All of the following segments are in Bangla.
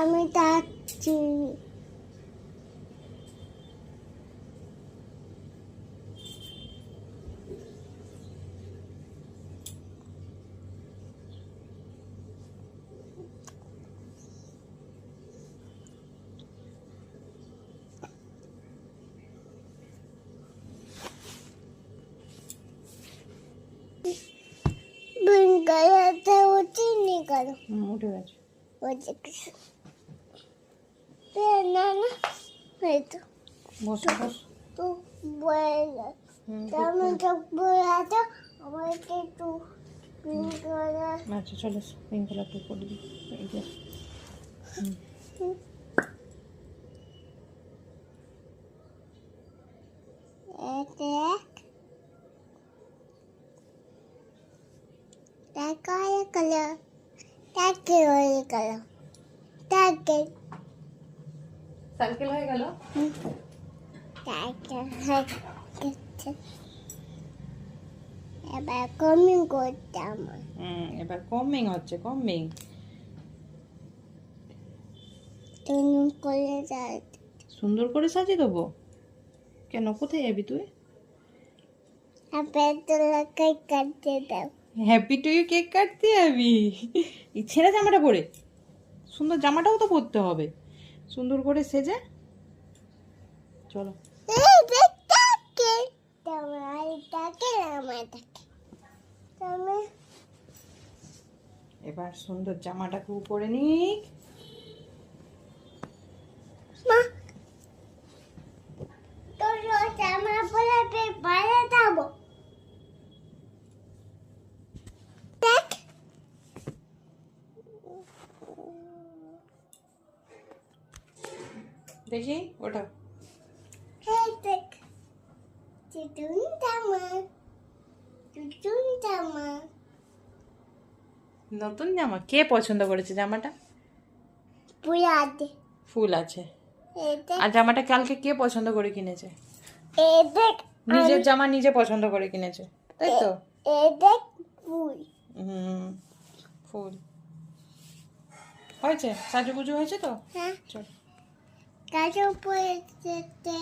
আমি যাচ্ছি। বেঙ্গালাতে উঠিনি কেন? উঠে গেছে। ওই না না এই তো বস বস। তো বয়ে তেমন সব বয়ে আছে আমাকে একটু আচ্ছা চলো পিঙ্ক কালারটা করে দিই। এই যে color. Take color. Take circle হয়ে গেল। এবার কমিং করতে আমার এবার কমিং হচ্ছে কমিং। তুমি করে যাই সুন্দর করে সাজিয়ে দেবো। কেন কোথায় যাবি তুই? আপনার তোলা কেক কাটতে দাও। হ্যাপি টু ইউ কেক কাটতে যাবি? এই ছেঁড়া জামাটা পরে সুন্দর জামাটাও তো পরতে হবে সুন্দর করে সেজে। চলো এবার সুন্দর জামাটাকে উপরে নিক। দেখি ওটা নতুন জামা কে পছন্দ করেছে জামাটা? ফুল আছে। আর জামাটা কালকে কে পছন্দ করে কিনেছে? নিজের জামা নিজে পছন্দ করে কিনেছে তাই তো? ফুল হয়েছে সাজুগুজু হয়েছে তো? হ্যাঁ চল কাজে পরে যেতে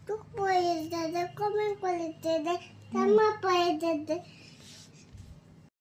টুক পরে যেতে কমে পরে যেতে জামা পরে যেতে